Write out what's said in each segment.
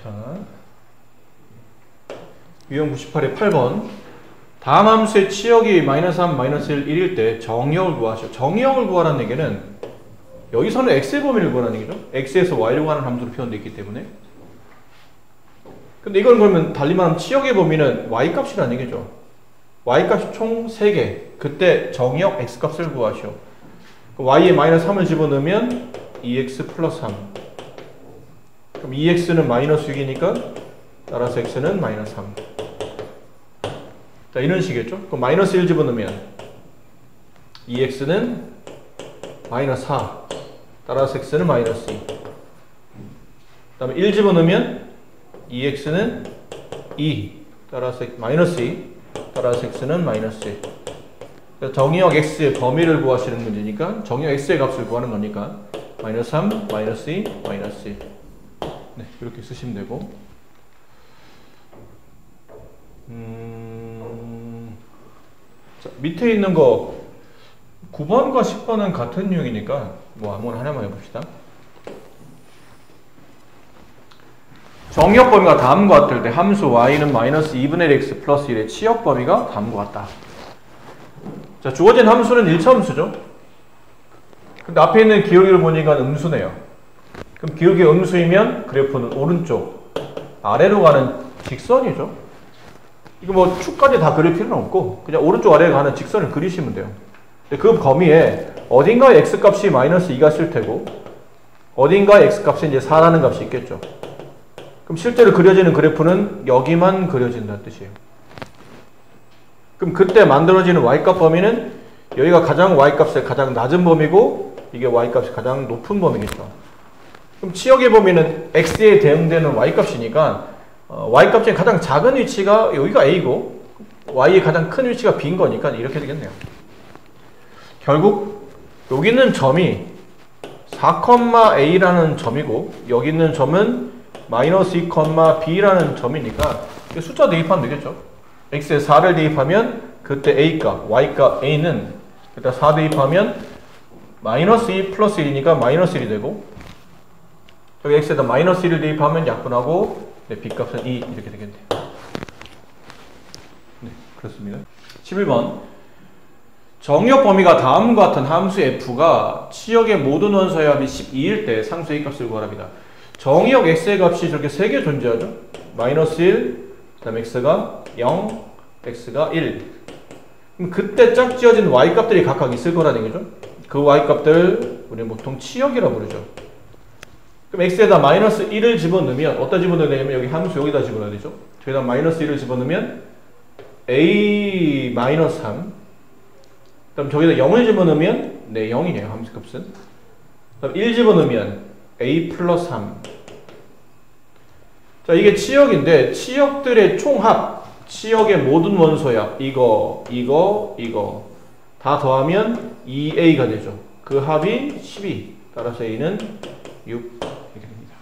자, 유형 98의 8번. 다음 함수의 치역이 -3, -1, 1일 때 정의역을 구하시오. 정의역을 구하라는 얘기는 여기서는 x의 범위를 구하라는 얘기죠. x에서 y를 구하는 함수로 표현되어 있기 때문에. 근데 이걸 그러면 달리 말하면 치역의 범위는 y값이라는 얘기죠. y값이 총 3개. 그때 정의역 x값을 구하시오. y에 -3을 집어넣으면 2x 플러스 3. 그럼 2x는 -6이니까 따라서 x는 -3. 자, 이런 식이겠죠? 그럼 -1 집어넣으면 2x는 -4. 따라서 x는 -2. 그 다음에 1 집어넣으면 2x는 2. 따라서 -2. 따라서 x는 -1. 정의역 x의 범위를 구하시는 문제니까 정의역 x의 값을 구하는 거니까 -3, -2, -1. 네, 이렇게 쓰시면 되고. 자, 밑에 있는 거 9번과 10번은 같은 유형이니까 뭐 아무거나 하나만 해봅시다. 정의역 범위가 다음과 같을 때 함수 y는 -2분의 1 x 플러스 1의 치역 범위가 다음과 같다. 자, 주어진 함수는 1차 함수죠. 근데 앞에 있는 기울기를 보니까 음수네요. 그럼 기울기 음수이면 그래프는 오른쪽 아래로 가는 직선이죠. 이거 뭐 축까지 다 그릴 필요는 없고 그냥 오른쪽 아래로 가는 직선을 그리시면 돼요. 근데 그 범위에 어딘가에 x값이 -2가 쓸 테고 어딘가에 x값이 이제 4라는 값이 있겠죠. 그럼 실제로 그려지는 그래프는 여기만 그려진다는 뜻이에요. 그럼 그때 만들어지는 y값 범위는 여기가 가장 y값의 가장 낮은 범위고 이게 y값이 가장 높은 범위겠죠. 그럼 치역의 범위는 x에 대응되는 y값이니까 y값 중에 가장 작은 위치가 여기가 a고 y의 가장 큰 위치가 b인 거니까 이렇게 되겠네요. 결국 여기 있는 점이 4,a라는 점이고 여기 있는 점은 -2,b라는 점이니까 숫자 대입하면 되겠죠. x에 4를 대입하면 그때 a값, y값 a는 그때 4 대입하면 -2 플러스 1이니까 -1이 되고 여기 x에다 -1을 대입하면 약분하고 네, b값은 2 이렇게 되겠네요. 네, 그렇습니다. 11번. 정의역 범위가 다음과 같은 함수 f가 치역의 모든 원소의 합이 12일 때 상수 a값을 구하랍니다. 정의역 x의 값이 저렇게 3개 존재하죠. -1, 그 다음에 x가 0, x가 1. 그럼 그때 짝지어진 y값들이 각각 있을 거라는 얘기죠. 그 y값들 우리는 보통 치역이라고 부르죠. 그럼 x에다 -1을 집어넣으면 어디다 집어넣어야 되냐면 여기 함수 여기다 집어넣어야 되죠. 저기다 -1을 집어넣으면 a-3. 그럼 저기다 0을 집어넣으면 네 0이네요. 함수값은. 그럼 1 집어넣으면 a 플러스 3. 자, 이게 치역인데 치역들의 총합, 치역의 모든 원소야. 이거 다 더하면 2a가 되죠. 그 합이 12. 따라서 a는 6 이렇게 됩니다.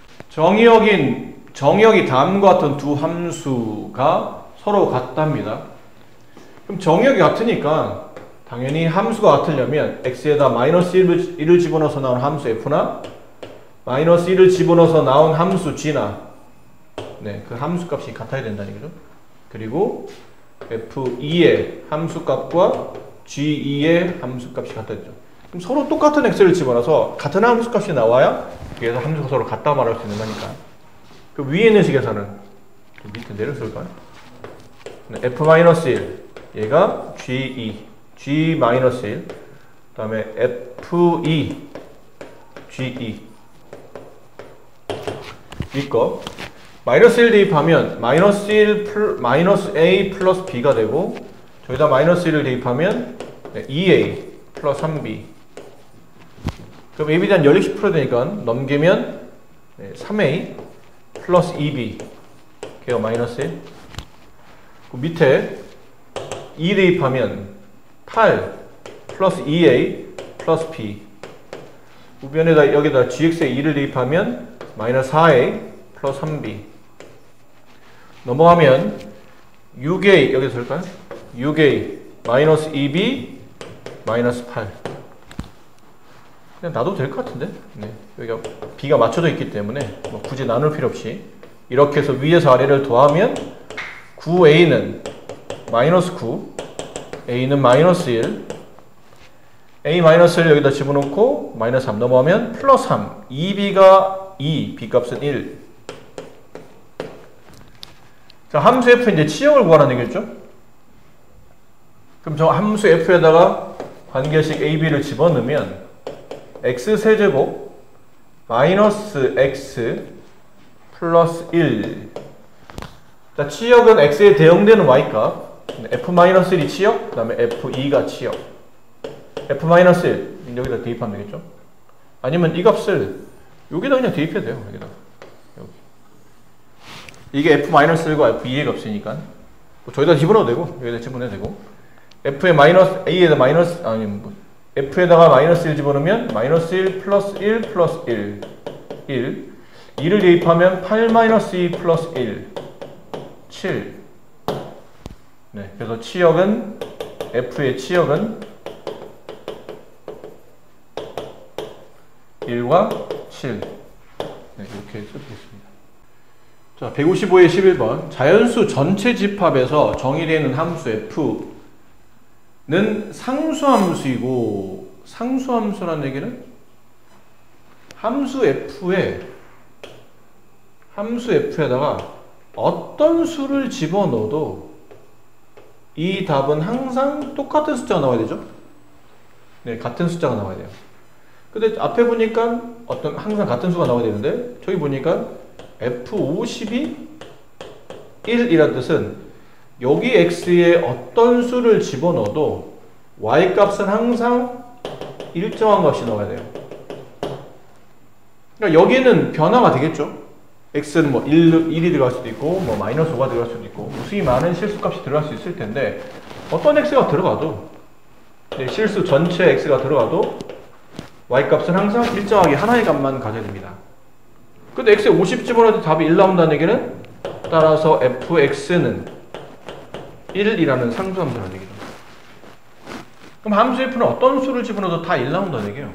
정의역이 다음과 같은 두 함수가 서로 같답니다. 그럼 정의역이 같으니까 당연히 함수가 같으려면 x에다 -1을 집어넣어서 나온 함수 f나 -1을 집어넣어서 나온 함수 g나 네, 그 함수값이 같아야 된다는 거죠. 그리고 f2의 함수값과 g2의 함수값이 같아야 되죠. 그럼 서로 똑같은 x를 집어넣어서 같은 함수값이 나와야 그래서 함수가 서로 같다 말할 수 있는 거니까. 그 위에 있는 식에서는 밑에 내려쓸까요? 네, f-1 얘가 g2 g-1 그 다음에 f2 g2 이거 -1 대입하면 -a 플러스 b가 되고 저기다 -1을 대입하면 2a 플러스 3b. 그럼 ab에 대한 연립 10% 되니까 넘기면 3a 플러스 2b 걔가 -1. 그 밑에 2 대입하면 8 플러스 2a 플러스 b. 우변에다 여기다 gx에 2를 대입하면 -4a 플러스 3b. 넘어가면 6a 여기서 쓸까요? 6a 마이너스 2b 마이너스 8. 그냥 놔도 될 것 같은데. 네. 여기가 b가 맞춰져 있기 때문에 뭐 굳이 나눌 필요 없이 이렇게 해서 위에서 아래를 더하면 9a는 마이너스 9, a는 마이너스 1, a 마이너스를 여기다 집어넣고 마이너스 3 넘어가면 플러스 3, 2b가 2, b값은 1. 자, 함수 f의 이제 치역을 구하라는 얘기겠죠? 그럼 저 함수 f에다가 관계식 ab를 집어넣으면 x세제곱 마이너스 x 플러스 1. 자, 치역은 x에 대응되는 y값. f-1이 치역, 그 다음에 f2가 치역. f-1 여기다 대입하면 되겠죠? 아니면 이 값을 여기다 그냥 대입해도 돼요. 여기다. 여기. 이게 f-1과 f2의 값이니까 뭐 저기다 집어넣어도 되고 여기다 집어넣어도 되고 f에 마이너스 a에다 마이너스 아니 뭐 f에다가 마이너스 1 집어넣으면 마이너스 1 플러스 1 플러스 1 2를 대입하면 8-2 플러스 1 7. 네, 그래서 치역은 f의 치역은 1과 7. 네, 이렇게 쓰겠습니다. 자, 155의 11번. 자연수 전체 집합에서 정의되어 있는 함수 f는 상수함수이고, 상수함수라는 얘기는 함수 f에다가 어떤 수를 집어넣어도 이 답은 항상 똑같은 숫자가 나와야 되죠? 네, 같은 숫자가 나와야 돼요. 근데 앞에 보니까 항상 같은 수가 나와야 되는데, 저기 보니까 F50이 1이라는 뜻은 여기 x에 어떤 수를 집어넣어도 y 값은 항상 일정한 값이 나와야 돼요. 그러니까 여기는 변화가 되겠죠? x는 뭐 1이 들어갈 수도 있고, 뭐 마이너스 5가 들어갈 수도 있고, 무수히 많은 실수값이 들어갈 수 있을 텐데, 어떤 x가 들어가도, 네, 실수 전체 x가 들어가도 y값은 항상 일정하게 하나의 값만 가져야 됩니다. 근데 x에 50 집어넣어도 답이 1 나온다는 얘기는 따라서 fx는 1이라는 상수함수라는 얘기죠. 그럼 함수 f는 어떤 수를 집어넣어도 다 1 나온다는 얘기예요.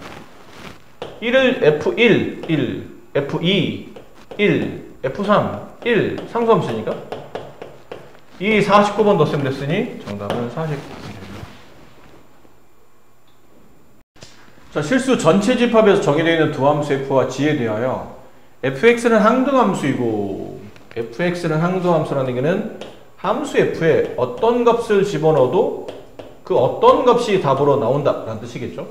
1을 f1, 1, f2, 1, f3, 1 상수함수니까 이 49번 덧셈 됐으니 정답은 49번입니다. 자, 실수 전체 집합에서 정의되어 있는 두 함수 f와 g에 대하여 fx는 항등함수이고 fx는 항등함수라는 얘기는 함수 f에 어떤 값을 집어넣어도 그 어떤 값이 답으로 나온다 라는 뜻이겠죠.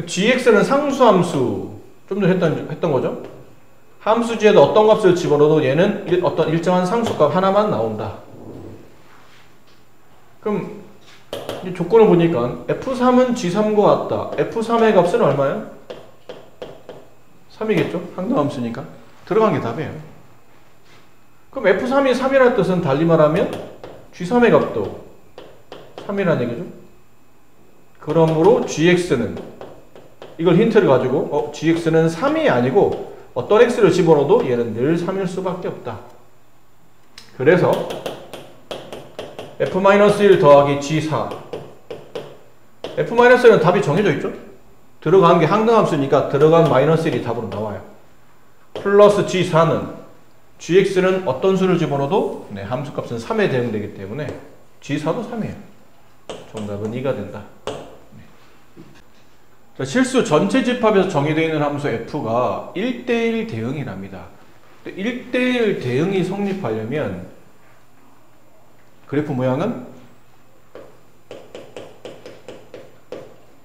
gx는 상수함수, 좀 전에 했던 거죠. 함수 g에다 어떤 값을 집어넣어도 얘는 어떤 일정한 상수값 하나만 나온다. 그럼 이 조건을 보니까 f3은 g3과 같다. f3의 값은 얼마예요? 3이겠죠? 항등함수니까. 들어간 게 답이에요. 그럼 f3이 3이라는 뜻은 달리 말하면 g3의 값도 3이라는 얘기죠. 그러므로 gx는, 이걸 힌트를 가지고 gx는 3이 아니고 어떤 x를 집어넣어도 얘는 늘 3일 수밖에 없다. 그래서 f-1 더하기 g4, f-1은 답이 정해져 있죠? 들어간 게 항등함수니까 들어간 마이너스 1이 답으로 나와요. 플러스 g4는 gx는 어떤 수를 집어넣어도 네, 함수값은 3에 대응되기 때문에 g4도 3이에요. 정답은 2가 된다. 자, 실수 전체 집합에서 정의되어 있는 함수 f가 1대1 대응이랍니다. 1대1 대응이 성립하려면 그래프 모양은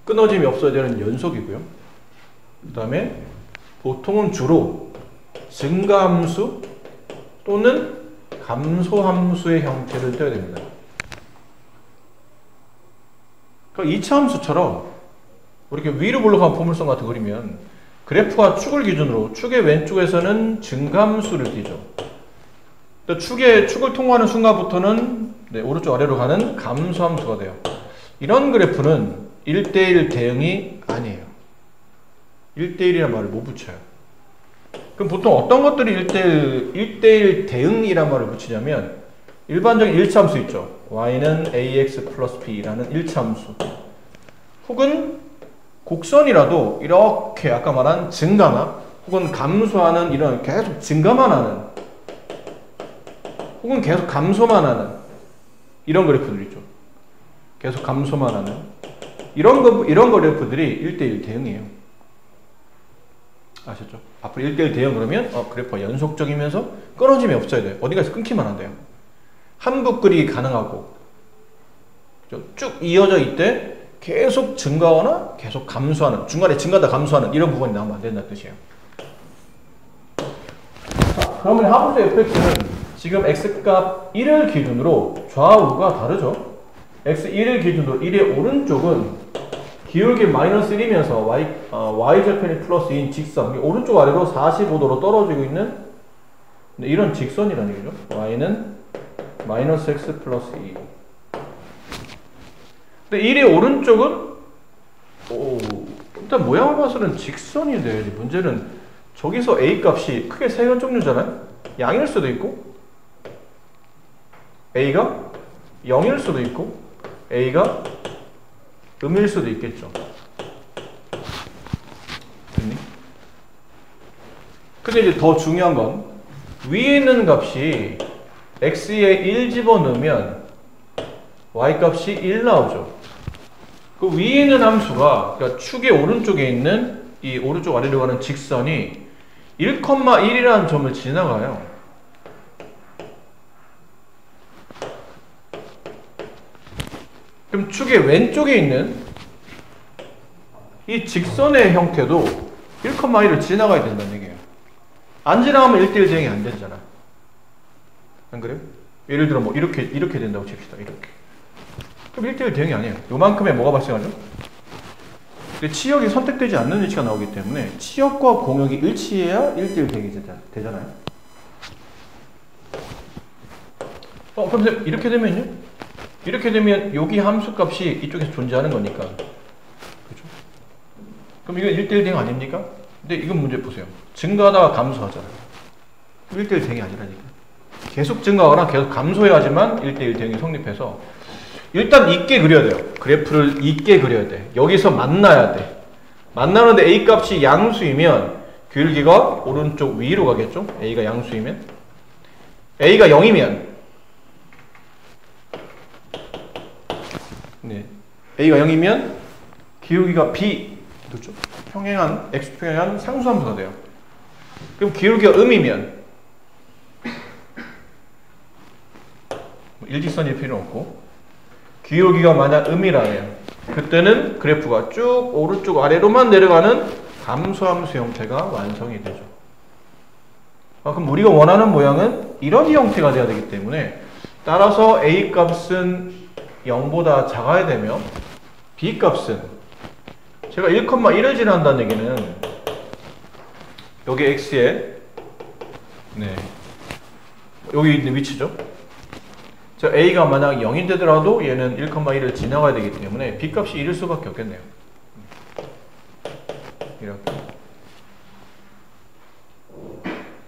끊어짐이 없어야 되는 연속이고요. 그 다음에 보통은 주로 증가함수 또는 감소함수의 형태를 떼야 됩니다. 그러니까 2차 함수처럼 이렇게 위로 볼록한 포물선 같은 거 그리면 그래프가 축을 기준으로 축의 왼쪽에서는 증가함수를 띠죠. 축을 통과하는 순간부터는 네, 오른쪽 아래로 가는 감소함수가 돼요. 이런 그래프는 1대1 대응이 아니에요. 1대1이란 말을 못 붙여요. 그럼 보통 어떤 것들이 1대1 대응이란 말을 붙이냐면 일반적인 1차함수 있죠. y는 ax 플러스 b라는 1차함수. 혹은 곡선이라도 이렇게 아까 말한 증가나 혹은 감소하는 이런 계속 증가만 하는 혹은 계속 감소만 하는 이런 그래프들 있죠. 계속 감소만 하는 이런 그래프들이 1대1 대응이에요. 아셨죠? 앞으로 1대1 대응 그러면 그래프가 연속적이면서 끊어짐이 없어야 돼요. 어디가서 끊기만 한대요. 한붓 그리기 가능하고 쭉 이어져 있대 계속 증가하거나 계속 감소하는, 중간에 증가다 감소하는 이런 부분이 나오면 안 된다는 뜻이에요. 자, 그러면 함수 fx는 지금 x값 1을 기준으로 좌우가 다르죠. x1을 기준으로 1의 오른쪽은 기울기 마이너스 1이면서 y절편이 플러스 2인 직선, 오른쪽 아래로 45도로 떨어지고 있는 이런 직선이라는 얘기죠. y는 마이너스 x 플러스 2. 근데 1의 오른쪽은 일단 모양을 봐서는 직선이 돼야지. 문제는 저기서 a 값이 크게 세 가지 종류잖아요. 양일 수도 있고 a가 0일 수도 있고 a가 음일 수도 있겠죠. 됐니? 근데 이제 더 중요한 건 위에 있는 값이 x에 1 집어넣으면 y 값이 1 나오죠. 그 위에 있는 함수가, 그러니까 축의 오른쪽에 있는 이 오른쪽 아래로 가는 직선이 1,1이라는 점을 지나가요. 그럼 축의 왼쪽에 있는 이 직선의 형태도 1,1을 지나가야 된다는 얘기예요. 안 지나가면 1대1 대응이 안 되잖아. 안 그래요? 예를 들어 뭐 이렇게 된다고 칩시다. 이렇게. 그럼 1대1 대응이 아니에요. 요만큼의 뭐가 발생하죠? 근데 치역이 선택되지 않는 위치가 나오기 때문에 치역과 공역이 일치해야 1대1 대응이 되잖아요. 그럼 선생님 이렇게 되면요? 이렇게 되면 여기 함수값이 이쪽에서 존재하는 거니까. 그렇죠? 그럼 이건 1대1 대응 아닙니까? 근데 이건 문제 보세요. 증가하다가 감소하잖아요. 1대1 대응이 아니라니까. 계속 증가하거나 계속 감소해야지만 1대1 대응이 성립해서 일단 있게 그려야 돼요. 그래프를 있게 그려야 돼. 여기서 만나야 돼. 만나는데 a 값이 양수이면 기울기가 오른쪽 위로 가겠죠? a가 양수이면 a가 0이면 a가 0이면 기울기가 b, 그렇죠? 평행한 x평행한 상수함수가 돼요. 그럼 기울기가 음이면 일직선일 필요는 없고 기울기가 만약 음이라면 그때는 그래프가 쭉 오른쪽 아래로만 내려가는 감소함수 형태가 완성이 되죠. 그럼 우리가 원하는 모양은 이런 형태가 돼야 되기 때문에 따라서 a 값은 0보다 작아야 되며 b 값은 제가 1,1을 지난다는 얘기는 여기 x에 여기 있는 위치죠. 자, a가 만약 0이 되더라도 얘는 1,1을 지나가야 되기 때문에 b값이 1일 수밖에 없겠네요. 이렇게.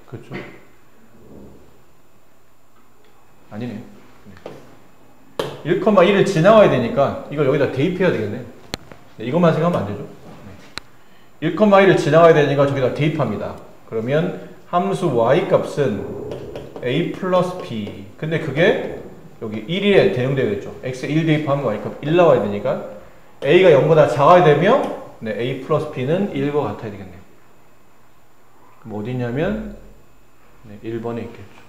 그렇죠? 아니네. 1,1을 지나가야 되니까 이걸 여기다 대입해야 되겠네. 이것만 생각하면 안 되죠. 1,1을 지나가야 되니까 저기다 대입합니다. 그러면 함수 y 값은 a 플러스 b. 근데 그게 여기 1에 대응되겠죠. x에 1 대입하면 y값 1 나와야 되니까 a가 0보다 작아야 되며 a 플러스 b는 1과 같아야 되겠네요. 그럼 어디 있냐면 1번에 있겠죠.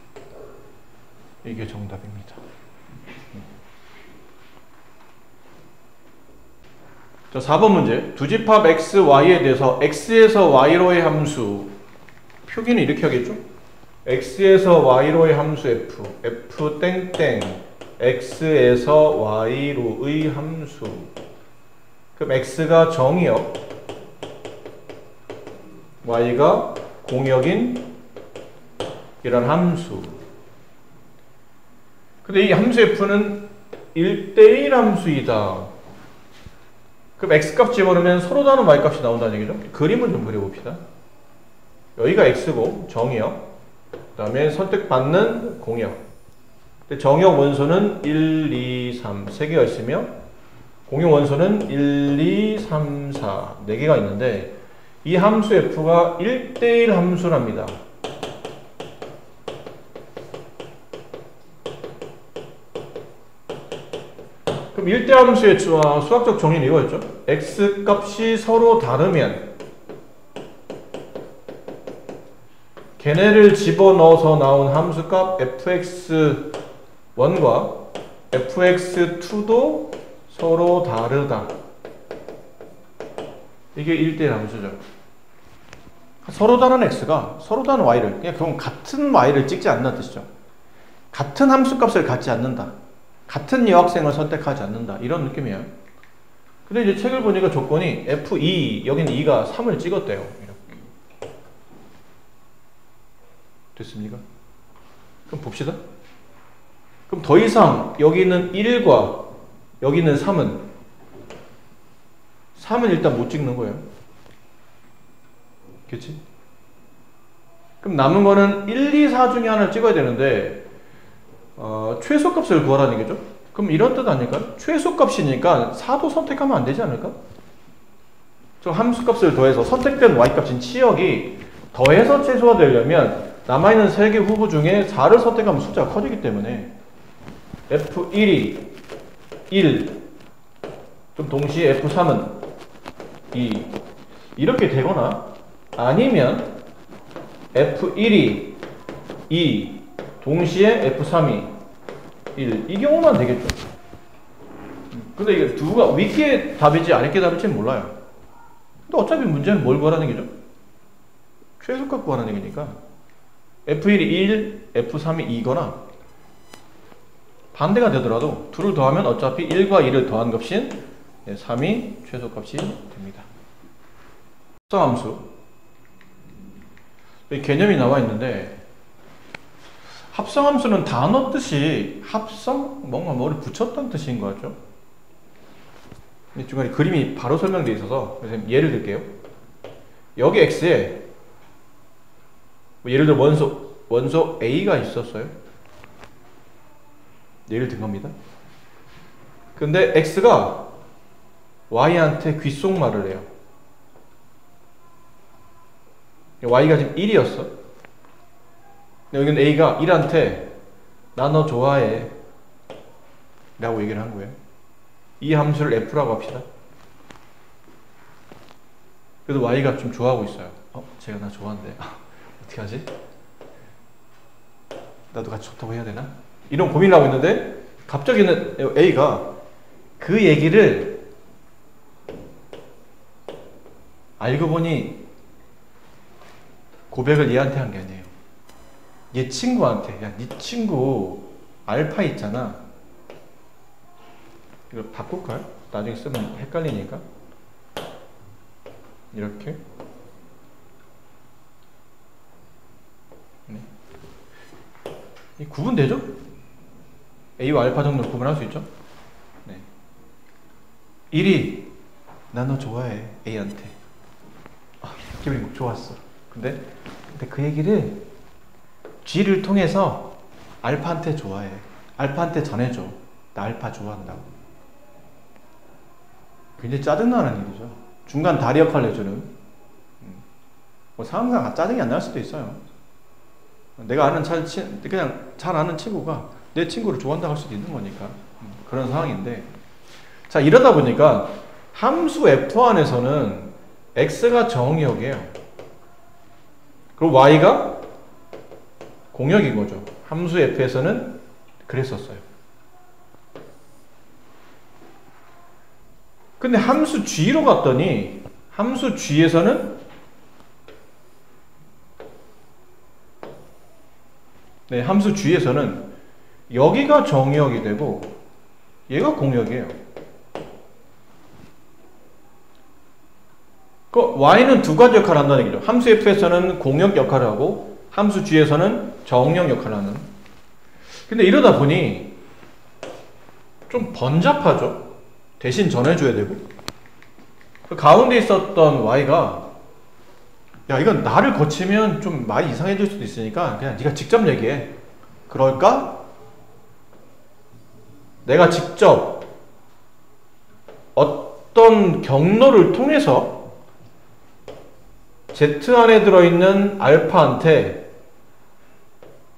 이게 정답입니다. 자, 4번 문제. 두 집합 x, y에 대해서 x에서 y로의 함수 표기는 이렇게 하겠죠? x에서 y로의 함수 f, f 땡땡 x에서 y로의 함수. 그럼 x가 정의역, y가 공역인 이런 함수. 근데 이 함수 f는 1대1 함수이다. 그럼 x값 집어넣으면 서로 다른 y값이 나온다는 얘기죠. 그림을 좀 그려봅시다. 여기가 x고 정의역, 그 다음에 선택받는 공역. 정의역 원소는 1, 2, 3 3개가 있으며 공역 원소는 1, 2, 3, 4 4개가 있는데 이 함수 f가 1대1 함수랍니다. 그럼 일대함수의 수학적 정의는 이거였죠. x 값이 서로 다르면 걔네를 집어넣어서 나온 함수값 fx1과 fx2도 서로 다르다. 이게 1대1 함수죠. 서로 다른 x가 서로 다른 y를, 그냥 그건 같은 y를 찍지 않는 뜻이죠. 같은 함수값을 갖지 않는다. 같은 여학생을 선택하지 않는다. 이런 느낌이에요. 근데 이제 책을 보니까 조건이 F2, 여기는 2가 3을 찍었대요. 이렇게. 됐습니까? 그럼 봅시다. 그럼 더 이상 여기는 1과 여기는 3은 일단 못 찍는 거예요. 그치? 그럼 남은 거는 1, 2, 4 중에 하나를 찍어야 되는데 최소값을 구하라는 얘기죠. 그럼 이런 뜻 아닐까요? 최소값이니까 4도 선택하면 안 되지 않을까? 저 함수값을 더해서 선택된 y값인 치역이 더해서 최소화되려면 남아있는 3개 후보 중에 4를 선택하면 숫자가 커지기 때문에 F1이 1, 좀 동시에 F3은 2 이렇게 되거나 아니면 F1이 2 동시에 F3이 1 이 경우만 되겠죠. 근데 이게 두가 윗게 답이지 아랫게 답일지는 몰라요. 근데 어차피 문제는 뭘 구하라는 얘기죠? 최소값 구하라는 얘기니까 F1이 1, F3이 2거나 반대가 되더라도 둘을 더하면 어차피 1과 2를 더한 값인 3이 최소값이 됩니다. 합성함수 이 개념이 나와 있는데 합성함수는 단어 뜻이 합성? 뭔가 뭐를 붙였다는 뜻인 것 같죠? 중간에 그림이 바로 설명되어 있어서 예를 들게요. 여기 x에 뭐 예를 들어 원소 A가 있었어요. 예를 든 겁니다. 근데 X가 Y한테 귓속말을 해요. Y가 지금 1이었어. 여기는 A가 1한테 나 너 좋아해 라고 얘기를 한 거예요. 이 함수를 F라고 합시다. 그래도 Y가 좀 좋아하고 있어요. 제가 나 좋아한대. 어떻게 하지? 나도 같이 좋다고 해야 되나? 이런 고민을 하고 있는데 갑자기는 A가 그 얘기를 알고 보니 고백을 얘한테 한 게 아니에요. 얘 친구한테. 야, 네 친구 알파 있잖아. 이거 바꿀까요? 나중에 쓰면 헷갈리니까. 이렇게. 네. 이 구분되죠? A와 알파 정도는 구분할 수 있죠? 네. 1이 나 너 좋아해 A한테. 기분이 좋았어. 근데 그 얘기를 G를 통해서 알파한테 좋아해. 알파한테 전해줘. 나 알파 좋아한다고. 굉장히 짜증나는 일이죠. 중간 다리 역할을 해주는. 뭐 상황상 짜증이 안 날 수도 있어요. 내가 아는 그냥 잘 아는 친구가 내 친구를 좋아한다고 할 수도 있는 거니까. 그런 상황인데. 자, 이러다 보니까 함수 F 안에서는 X가 정의역이에요. 그리고 Y가 공역인 거죠. 함수 F에서는 그랬었어요. 근데 함수 G로 갔더니 함수 G에서는 함수 G에서는 여기가 정의역이 되고 얘가 공역이에요. 그 Y는 두 가지 역할을 한다는 얘기죠. 함수 F에서는 공역 역할을 하고 함수 G에서는 정역 역할을 하는. 근데 이러다 보니 좀 번잡하죠. 대신 전해줘야 되고. 그 가운데 있었던 Y가 야, 이건 나를 거치면 좀 많이 이상해질 수도 있으니까 그냥 네가 직접 얘기해. 그럴까? 내가 직접 어떤 경로를 통해서 Z 안에 들어있는 알파한테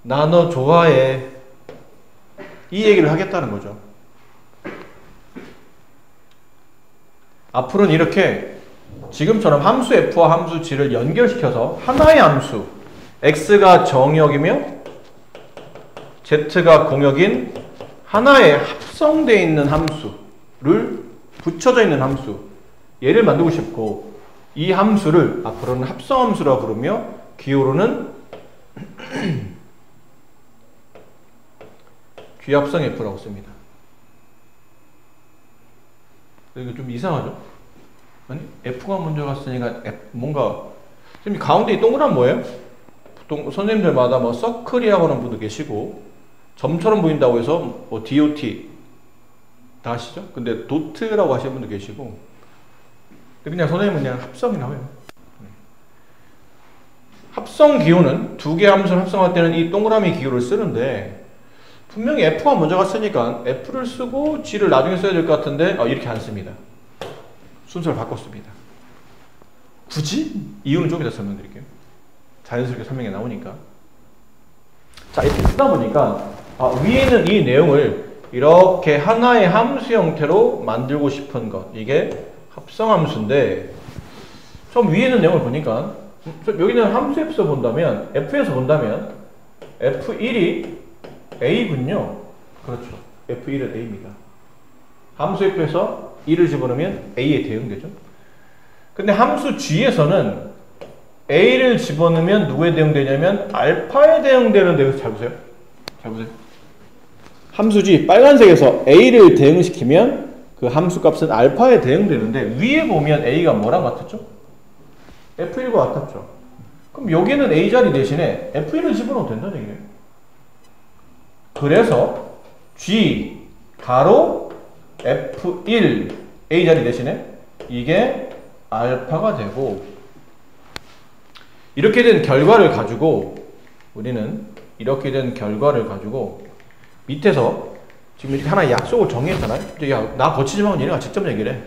나 너 좋아해 이 얘기를 하겠다는 거죠. 앞으로는 이렇게 지금처럼 함수 f와 함수 g를 연결시켜서 하나의 함수 x가 정역이며 z가 공역인 하나의 합성되어 있는 함수를 붙여져 있는 함수 얘를 만들고 싶고 이 함수를 앞으로는 합성함수라고 부르며 기호로는 귀합성 f라고 씁니다. 이거 좀 이상하죠? 아니 f가 먼저 갔으니까 뭔가 지금 가운데 이 동그란 뭐예요? 보통 선생님들마다 뭐 서클이라고 하는 분도 계시고 점처럼 보인다고 해서 뭐 DOT 다 아시죠? 근데 도트라고 하시는 분도 계시고 그냥 선생님은 그냥 합성이라고 해요. 합성 기호는 두 개의 함수를 합성할 때는 이 동그라미 기호를 쓰는데 분명히 f가 먼저 갔으니까 f를 쓰고 g를 나중에 써야 될 것 같은데 이렇게 안 씁니다. 순서를 바꿨습니다. 굳이? 이유는 좀 이따 설명드릴게요. 자연스럽게 설명이 나오니까. 자, 이렇게 쓰다 보니까 위에 있는 이 내용을 이렇게 하나의 함수 형태로 만들고 싶은 것, 이게 합성함수인데 좀 위에 있는 내용을 보니까 여기는 함수에서 본다면 f에서 본다면 f1이 a군요. 그렇죠. f1은 a입니다. 함수 f에서 1을 집어넣으면 a에 대응되죠. 근데 함수 g에서는 a를 집어넣으면 누구에 대응되냐면 알파에 대응되는데 여기서 잘 보세요. 잘 보세요. 함수 g 빨간색에서 a를 대응시키면 그 함수 값은 알파에 대응되는데 위에 보면 a가 뭐랑 같았죠? f1과 같았죠. 그럼 여기는 a 자리 대신에 f1을 집어넣으면 된다는 얘기예요. 그래서 g 가로 f1 a 자리 대신에 이게 알파가 되고 이렇게 된 결과를 가지고 우리는 이렇게 된 결과를 가지고 밑에서 지금 이렇게 하나의 약속을 정의했잖아요. 야, 나 거치지 말고 얘네가 직접 얘기를 해.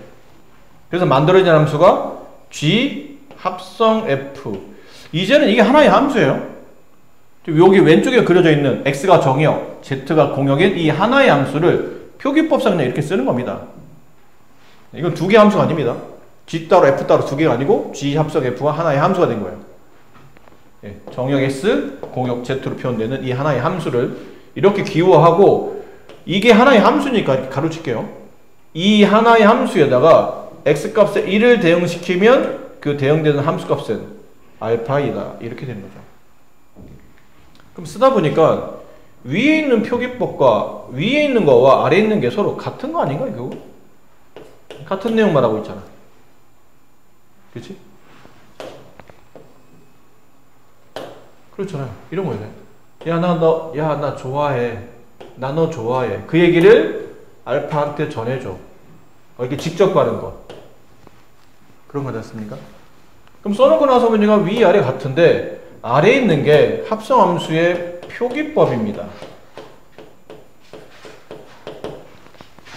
그래서 만들어진 함수가 g 합성 f. 이제는 이게 하나의 함수예요. 여기 왼쪽에 그려져 있는 x가 정역, z가 공역인 이 하나의 함수를 표기법상 그냥 이렇게 쓰는 겁니다. 이건 두 개의 함수가 아닙니다. g 따로 f 따로 두 개가 아니고 g 합성 f가 하나의 함수가 된 거예요. 예, 정역 s, 공역 z로 표현되는 이 하나의 함수를 이렇게 기호하고 이게 하나의 함수니까 가로칠게요. 이 하나의 함수에다가 x값에 1을 대응시키면 그 대응되는 함수값은 알파이다. 이렇게 되는 거죠. 그럼 쓰다 보니까 위에 있는 표기법과 위에 있는 거와 아래에 있는 게 서로 같은 거 아닌가 이거? 같은 내용 말하고 있잖아. 그치? 그렇잖아요. 이런 거예요. 야, 나 좋아해. 나 너 좋아해. 그 얘기를 알파한테 전해줘. 이렇게 직접 가는 거. 그런 거지 않습니까? 그럼 써놓고 나서 보니까 위아래 같은데 아래에 있는 게 합성함수의 표기법입니다.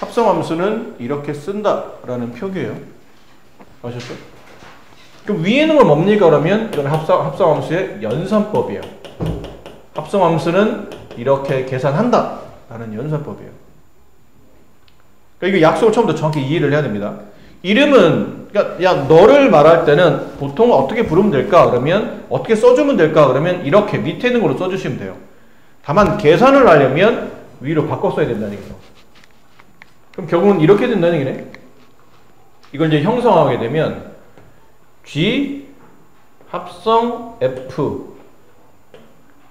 합성함수는 이렇게 쓴다라는 표기예요. 아셨죠? 그럼 위에 있는 건 뭡니까? 그러면 이건 합성함수의 연산법이에요. 합성함수는 이렇게 계산한다 라는 연산법이에요. 그러니까 이거 약속을 처음부터 정확히 이해를 해야 됩니다. 이름은 그러니까 야 너를 말할 때는 보통 어떻게 부르면 될까? 그러면 어떻게 써주면 될까? 그러면 이렇게 밑에 있는 걸로 써주시면 돼요. 다만 계산을 하려면 위로 바꿔 써야 된다는 얘기죠. 그럼 결국은 이렇게 된다는 얘기네. 이걸 이제 형성하게 되면 G 합성 F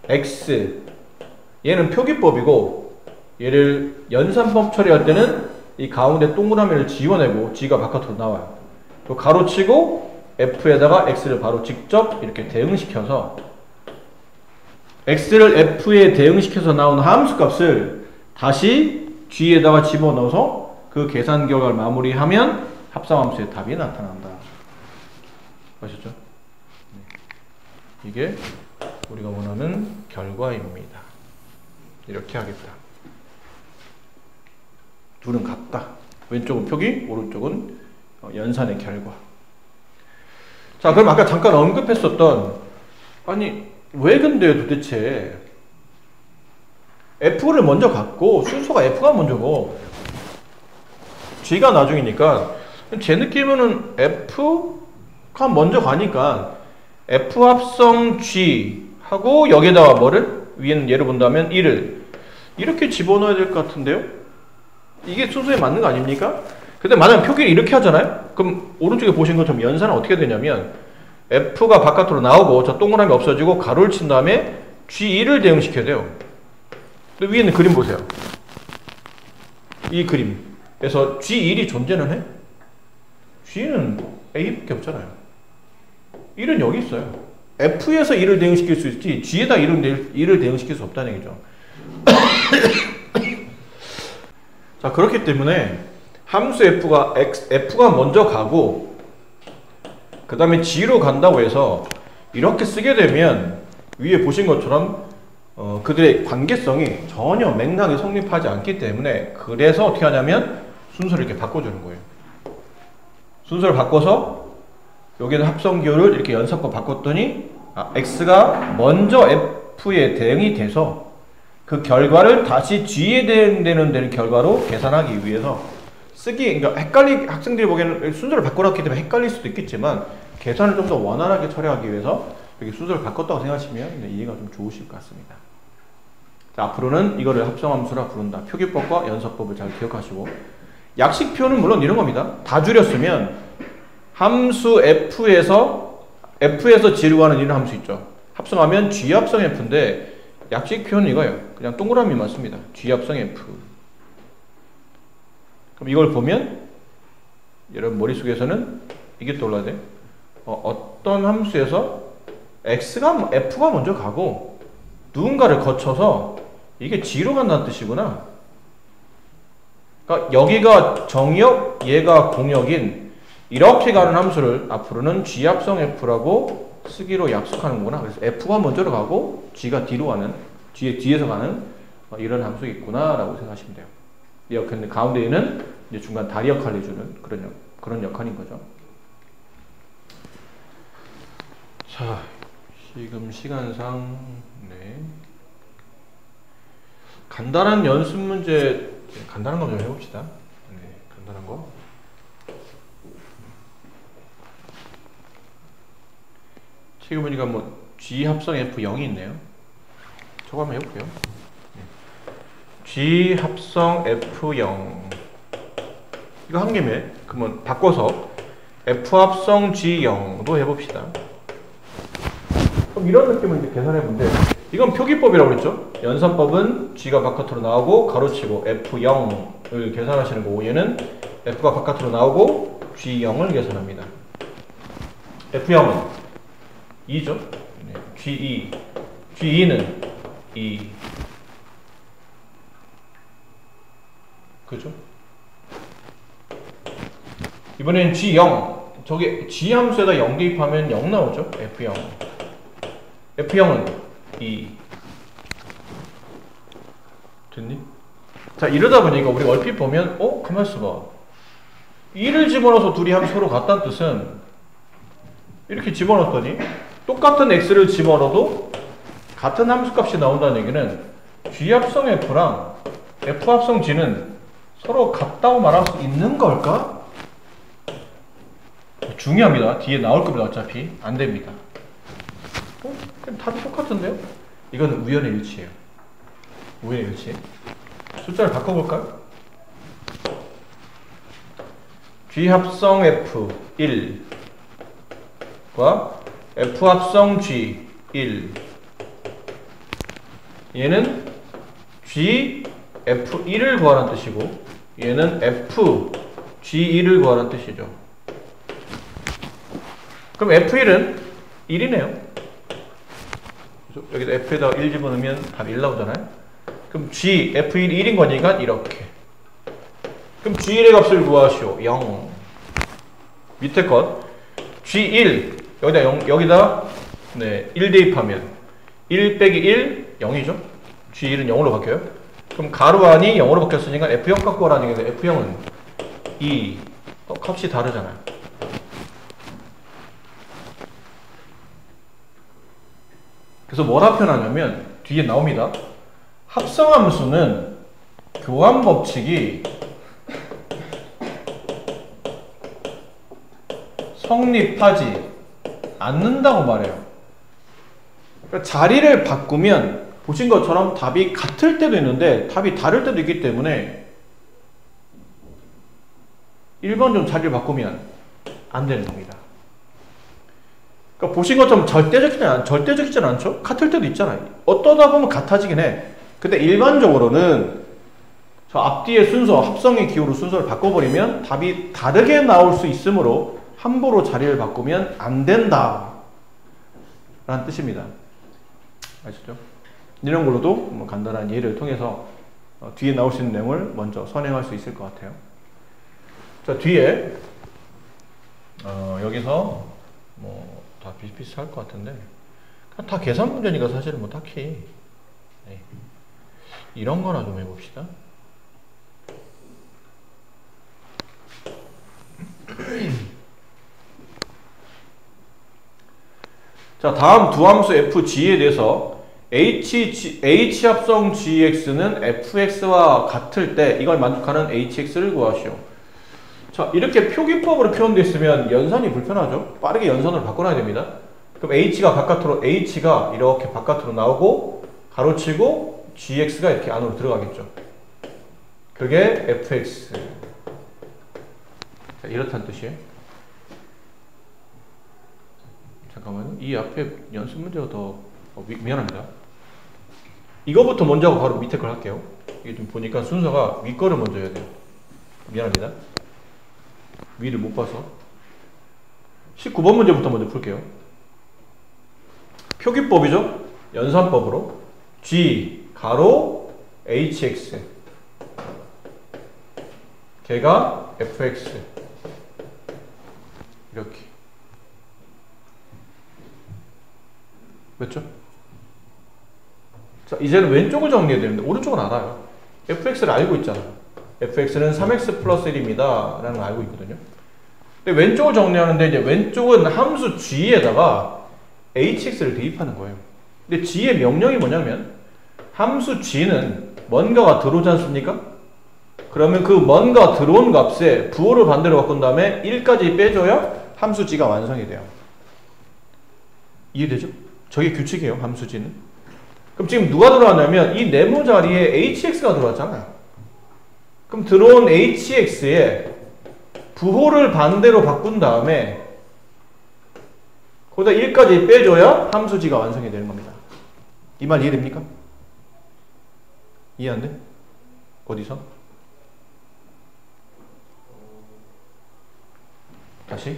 X 얘는 표기법이고 얘를 연산법 처리할 때는 이 가운데 동그라미를 지워내고 G가 바깥으로 나와요. 또 가로치고 F에다가 X를 바로 직접 이렇게 대응시켜서 X를 F에 대응시켜서 나온 함수값을 다시 G에다가 집어넣어서 그 계산 결과를 마무리하면 합성함수의 답이 나타난다. 아셨죠? 이게 우리가 원하는 결과입니다. 이렇게 하겠다. 둘은 같다. 왼쪽은 표기, 오른쪽은 연산의 결과. 자, 그럼 아까 잠깐 언급했었던 아니 왜 근데 도대체 F를 먼저 갖고 순서가 F가 먼저고 G가 나중이니까 제 느낌은 F가 먼저 가니까 F 합성 G 하고 여기다가 뭐를? 위에는 예를 본다면 1을 이렇게 집어넣어야 될 것 같은데요? 이게 순서에 맞는 거 아닙니까? 근데 만약 표기를 이렇게 하잖아요? 그럼 오른쪽에 보신 것처럼 연산은 어떻게 되냐면 F가 바깥으로 나오고 저 동그라미 없어지고 가로를 친 다음에 G1을 대응시켜야 돼요. 근데 위에는 그림 보세요. 이 그림. 그래서 G1이 존재는 해? G는 A밖에 없잖아요. 1은 여기 있어요. F에서 1을 대응시킬 수 있지 G에다 1을 대응시킬 수 없다는 얘기죠. 자, 그렇기 때문에 함수 F가 먼저 가고 그 다음에 G로 간다고 해서 이렇게 쓰게 되면 위에 보신 것처럼 그들의 관계성이 전혀 맥락이 성립하지 않기 때문에 그래서 어떻게 하냐면 순서를 이렇게 바꿔주는 거예요. 순서를 바꿔서 여기는 합성기호를 이렇게 연산법 바꿨더니 X가 먼저 F에 대응이 돼서 그 결과를 다시 G에 대응되는 결과로 계산하기 위해서 그러니까 학생들이 보기에는 순서를 바꿔놨기 때문에 헷갈릴 수도 있겠지만 계산을 좀 더 원활하게 처리하기 위해서 여기 순서를 바꿨다고 생각하시면 이해가 좀 좋으실 것 같습니다. 자, 앞으로는 이거를 합성함수라 부른다. 표기법과 연산법을 잘 기억하시고 약식표는 물론 이런 겁니다. 다 줄였으면 함수 F에서 G로 가는 이런 함수 있죠. 합성하면 G 합성 F인데 약식표는 이거예요. 그냥 동그라미만 씁니다. G 합성 F. 그럼 이걸 보면 여러분 머릿속에서는 이게 떠올라야 돼. 어떤 함수에서 F가 먼저 가고 누군가를 거쳐서 이게 G로 간다는 뜻이구나. 그러니까 여기가 정역, 얘가 공역인 이렇게 가는 함수를 앞으로는 G 합성 F라고 쓰기로 약속하는구나. 그래서 F가 먼저 가고 G가 뒤에서 가는 이런 함수가 있구나 라고 생각하시면 돼요. 근데 가운데에는 이제 중간 다리 역할을 해주는 그런 역할인 거죠. 자, 지금 시간상 간단한 연습 문제, 간단한 거 좀 해봅시다. 간단한 거. 책에 보니까 G 합성 F 0이 있네요. 저거 한번 해볼게요. G 합성 F0 이거 한 김에 그러면 바꿔서 F 합성 G0도 해봅시다. 그럼 이런 느낌을 이제 계산해본데 이건 표기법이라고 그랬죠? 연산법은 G가 바깥으로 나오고 가로치고 F0을 계산하시는 거고 얘는 F가 바깥으로 나오고 G0을 계산합니다. F0은 2죠? G2는 2 그죠? 이번엔 G0 저기 G 함수에다 0 대입하면 0 나오죠? F0은 2 됐니? 자, 이러다 보니까 우리 얼핏 보면 가만 있어봐 2를 집어넣어서 둘이 함수 서로 같다는 뜻은 이렇게 집어넣었더니 똑같은 X를 집어넣어도 같은 함수값이 나온다는 얘기는 G 합성 F랑 F 합성 G는 서로 같다고 말할 수 있는 걸까? 중요합니다. 뒤에 나올 겁니다. 어차피 안 됩니다. 그럼 답이 똑같은데요? 이건 우연의 일치예요. 우연의 일치. 숫자를 바꿔볼까요? G 합성 F 1과 F 합성 G 1 얘는 G F1을 구하라는 뜻이고 얘는 F G1을 구하라는 뜻이죠. 그럼 F1은 1이네요. 여기다 F에다 1 집어넣으면 답이 1 나오잖아요. 그럼 G F1 1인 거니까 이렇게. 그럼 G1의 값을 구하시오. 0. 밑에 것 G1 여기다 1 대입하면 1 빼기 1 0이죠. G1은 0으로 바뀌어요. 그럼 가로 안이 0으로 바뀌었으니까 F0 갖고 오라는 얘기인데 F0은 2 값이 다르잖아요. 그래서 뭐라 표현하냐면 뒤에 나옵니다. 합성함수는 교환 법칙이 성립하지 않는다고 말해요. 그러니까 자리를 바꾸면 보신 것처럼 답이 같을 때도 있는데 답이 다를 때도 있기 때문에 1번 좀 자리를 바꾸면 안 되는 겁니다. 그러니까 보신 것처럼 절대적이진 않죠? 같을 때도 있잖아요. 어떠다 보면 같아지긴 해. 근데 일반적으로는 저 앞뒤의 순서, 합성의 기호로 순서를 바꿔버리면 답이 다르게 나올 수 있으므로 함부로 자리를 바꾸면 안 된다 라는 뜻입니다. 아시죠? 이런 걸로도 뭐 간단한 예를 통해서 뒤에 나올 수 있는 내용을 먼저 선행할 수 있을 것 같아요. 자, 뒤에 여기서 뭐 다 비슷비슷할 것 같은데 다 계산 문제니까 사실은 뭐 딱히 네. 이런 거나 좀 해봅시다. 자, 다음 두 함수 fg에 대해서 h 합성 gx는 fx와 같을 때 이걸 만족하는 hx를 구하시오. 자, 이렇게 표기법으로 표현되어 있으면 연산이 불편하죠? 빠르게 연산으로 바꿔놔야 됩니다. 그럼 h가 이렇게 바깥으로 나오고 가로치고 gx가 이렇게 안으로 들어가겠죠. 그게 fx. 자, 이렇다는 뜻이에요. 잠깐만요. 이 앞에 연습 문제가 더 미안합니다. 이거부터 먼저 하고 바로 밑에 걸 할게요. 이게 좀 보니까 순서가 위 거를 먼저 해야 돼요. 미안합니다. 위를 못 봐서. 19번 문제부터 먼저 풀게요. 표기법이죠. 연산법으로 g 가로 hx 걔가 fx 이렇게 맞죠? 자, 이제는 왼쪽을 정리해야 되는데 오른쪽은 알아요. fx를 알고 있잖아요. fx는 3x 플러스 1입니다 라는 걸 알고 있거든요. 근데 왼쪽을 정리하는데 이제 왼쪽은 함수 g에다가 hx를 대입하는 거예요. 근데 g의 명령이 뭐냐면 함수 g는 뭔가가 들어오지 않습니까? 그러면 그 뭔가 들어온 값에 부호를 반대로 바꾼 다음에 1까지 빼줘야 함수 g가 완성이 돼요. 이해되죠? 저게 규칙이에요. 함수 g는. 그럼 지금 누가 들어왔냐면 이 네모 자리에 hx가 들어왔잖아요. 그럼 들어온 hx에 부호를 반대로 바꾼 다음에 거기다 1까지 빼줘야 함수 g가 완성이 되는 겁니다. 이 말 이해됩니까? 이해 안 돼? 어디서? 다시?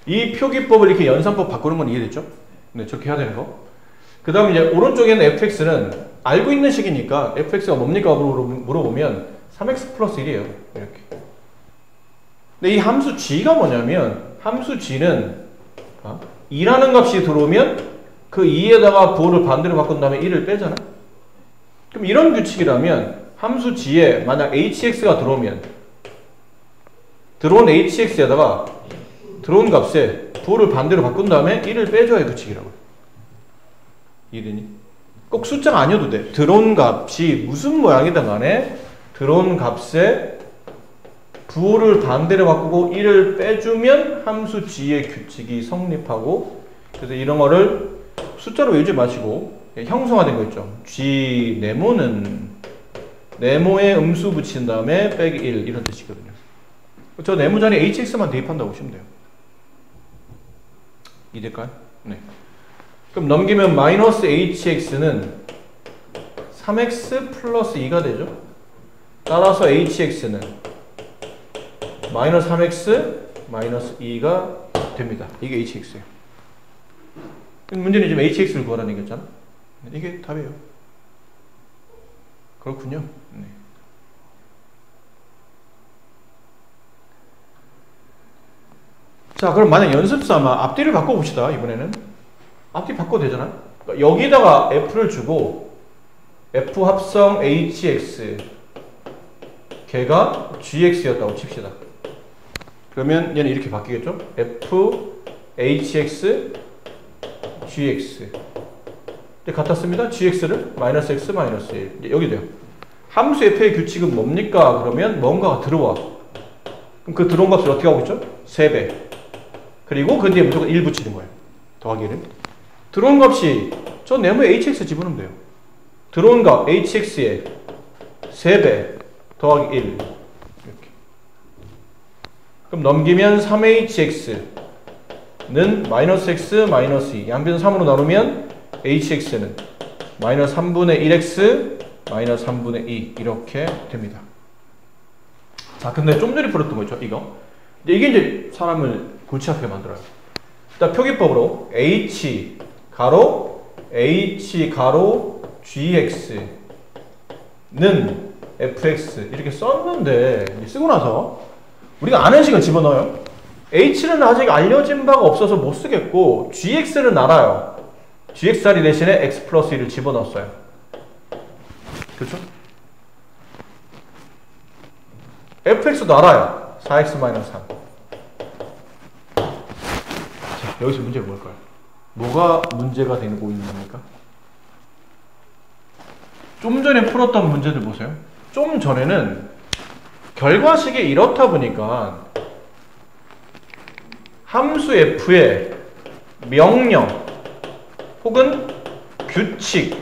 이 표기법을 이렇게 연산법 바꾸는 건 이해됐죠? 네, 저렇게 해야 되는 거. 그 다음에 이제 오른쪽에는 fx는 알고 있는 식이니까 fx가 뭡니까? 물어보면 3x 플러스 1이에요. 이렇게. 근데 이 함수 g가 뭐냐면 함수 g는 2라는 값이 들어오면 그 2에다가 부호를 반대로 바꾼 다음에 1을 빼잖아. 그럼 이런 규칙이라면 함수 g에 만약 hx가 들어오면 들어온 hx에다가 들어온 값에 부호를 반대로 바꾼 다음에 1을 빼줘야 규칙이라고. 이해되니? 꼭 숫자가 아니어도 돼. 들어온 값이 무슨 모양이든 간에 들어온 값에 부호를 반대로 바꾸고 1을 빼주면 함수 g의 규칙이 성립하고, 그래서 이런 거를 숫자로 외우지 마시고 형성화된 거 있죠. g 네모는 네모에 음수 붙인 다음에 빼기 1 이런 뜻이거든요. 저 네모 자리에 hx만 대입한다고 보시면 돼요. 이해될까요? 네. 그럼 넘기면 마이너스 hx는 3x 플러스 2가 되죠. 따라서 hx는 마이너스 3x 마이너스 2가 됩니다. 이게 hx예요. 문제는 지금 hx를 구하라는 얘기였잖아. 이게 답이에요. 그렇군요. 네. 자, 그럼 만약 연습 삼아 앞뒤를 바꿔봅시다. 이번에는 앞뒤 바꿔도 되잖아. 그러니까 여기다가 f를 주고 f 합성 hx 걔가 gx였다고 칩시다. 그러면 얘는 이렇게 바뀌겠죠? f hx gx 같았습니다. gx를 마이너스 x 마이너스 1 여기 돼요. 함수 f의 규칙은 뭡니까? 그러면 뭔가가 들어와. 그럼 그 들어온 값을 어떻게 하고 있죠? 3배. 그리고 그 뒤에 무조건 1 붙이는 거예요. 더하기를. 들어온 값이 저 네모에 hx 집어넣으면 돼요. 들어온 값 hx에 3배 더하기 1 이렇게. 그럼 넘기면 3hx는 마이너스 x 마이너스 2 양변 3으로 나누면 hx는 마이너스 3분의 1x 마이너스 3분의 2 이렇게 됩니다. 자, 근데 좀 전에 풀었던 거 있죠? 이게 이제 사람을 골치 아프게 만들어요. 일단 표기법으로 h 가로 gx는 fx 이렇게 썼는데 쓰고 나서 우리가 아는 식을 집어넣어요. h는 아직 알려진 바가 없어서 못 쓰겠고 gx는 알아요. gx 자리 대신에 x 플러스 1을 집어넣었어요. 그렇죠? fx도 알아요. 4x 마이너스 3. 자, 여기서 문제가 뭘까요? 뭐가 문제가 되고 있는 겁니까? 좀 전에 풀었던 문제들 보세요. 좀 전에는 결과식이 이렇다 보니까 함수 f의 명령 혹은 규칙을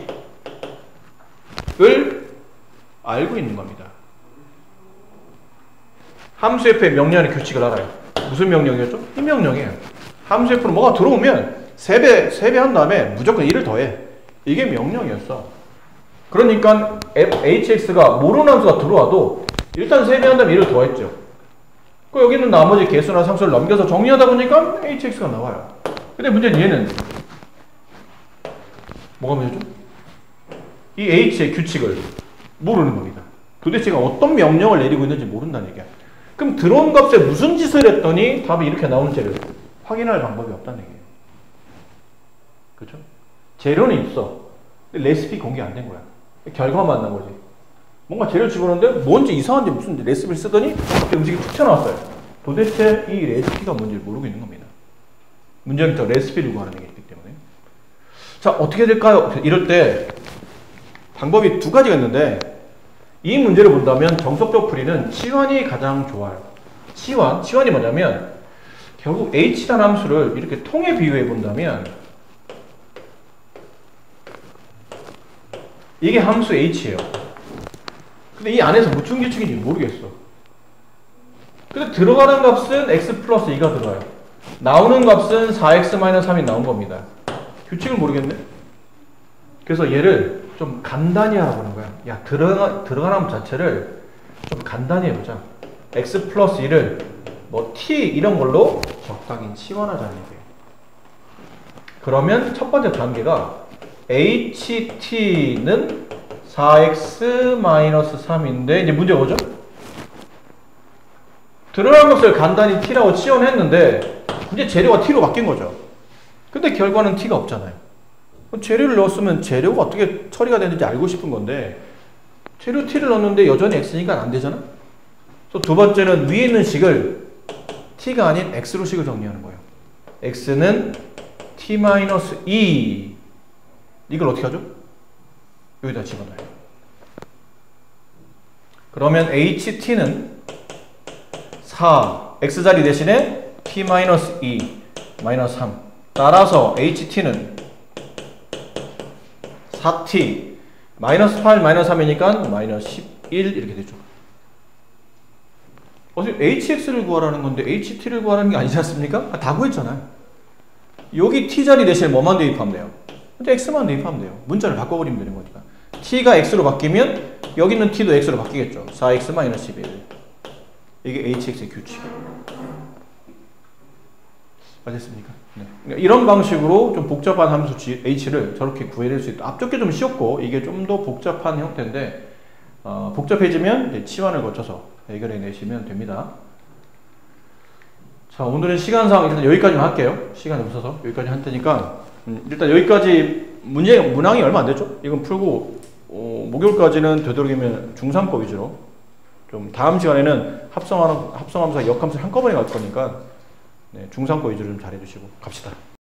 알고 있는 겁니다. 함수 f의 명령의 규칙을 알아요. 무슨 명령이었죠? 이 명령이에요. 함수 f로 뭐가 들어오면 3배 한 다음에 무조건 1을 더해. 이게 명령이었어. 그러니까 hx가 모르는 함수가 들어와도 일단 3배 한 다음에 1을 더했죠. 그 여기는 나머지 개수나 상수를 넘겨서 정리하다 보니까 hx가 나와요. 근데 문제는 얘는 뭐가 문제죠? 이 h의 규칙을 모르는 겁니다. 도대체 어떤 명령을 내리고 있는지 모른다는 얘기야. 그럼 들어온 값에 무슨 짓을 했더니 답이 이렇게 나오는지를 확인할 방법이 없다는 얘기예요. 그렇죠? 재료는 있어. 근데 레시피 공개 안 된 거야. 결과만 난 거지. 뭔가 재료 집어넣는데 뭔지 이상한데 무슨 레시피를 쓰더니 음식이 툭 튀어나왔어요. 도대체 이 레시피가 뭔지 모르고 있는 겁니다. 문제는 더 레시피를 구하는 얘기이기 때문에. 자, 어떻게 될까요? 이럴 때 방법이 두 가지가 있는데 이 문제를 본다면 정석적 풀이는 치환이 가장 좋아요. 치환이 뭐냐면 결국 h라는 함수를 이렇게 통에 비유해 본다면 이게 함수 h예요. 근데 이 안에서 무슨 규칙인지 모르겠어. 근데 들어가는 값은 x 플러스 2가 들어가요. 나오는 값은 4x-3이 나온 겁니다. 규칙을 모르겠네? 그래서 얘를 좀 간단히 하라고 하는 거야. 야, 들어가는 함 자체를 좀 간단히 해보자. x 플러스 1을 뭐 t 이런 걸로 적당히 치환하자는 얘기예요. 그러면 첫 번째 단계가 ht는 4x-3인데 이제 문제가 뭐죠? 들어간 것을 간단히 t라고 치환했는데 이제 재료가 t로 바뀐 거죠. 근데 결과는 t가 없잖아요. 재료를 넣었으면 재료가 어떻게 처리가 되는지 알고 싶은 건데 재료 t를 넣었는데 여전히 x니까 안 되잖아. 그래서 두 번째는 위에 있는 식을 t가 아닌 x로 식을 정리하는 거예요. x는 t-2 이걸 어떻게 하죠? 여기다 집어넣어요. 그러면 ht는 4 x자리 대신에 t-2 마이너스 3 따라서 ht는 4t 마이너스 8 마이너스 3이니까 마이너스 11 이렇게 되죠. 어차피 hx를 구하라는 건데 ht를 구하라는 게 아니지 않습니까? 다 구했잖아요. 여기 t자리 대신에 뭐만 대입하면 돼요? 근데 x만 대입하면 돼요. 문자를 바꿔버리면 되는 거니까. t가 x로 바뀌면 여기 있는 t도 x로 바뀌겠죠. 4x-11 이게 hx의 규칙이에요. 알겠습니까? 네. 이런 방식으로 좀 복잡한 함수 h를 저렇게 구해낼 수 있다. 앞쪽게 좀 쉬웠고 이게 좀 더 복잡한 형태인데 복잡해지면 이제 치환을 거쳐서 해결해 내시면 됩니다. 자, 오늘은 시간상 일단 여기까지만 할게요. 시간이 없어서 여기까지 할 테니까 일단 여기까지 문항이 얼마 안 됐죠? 이건 풀고 목요일까지는 되도록이면 중상법 위주로 좀 다음 시간에는 합성함수와 역함수 한꺼번에 갈 거니까 네, 중상법 위주로 좀 잘해주시고 갑시다.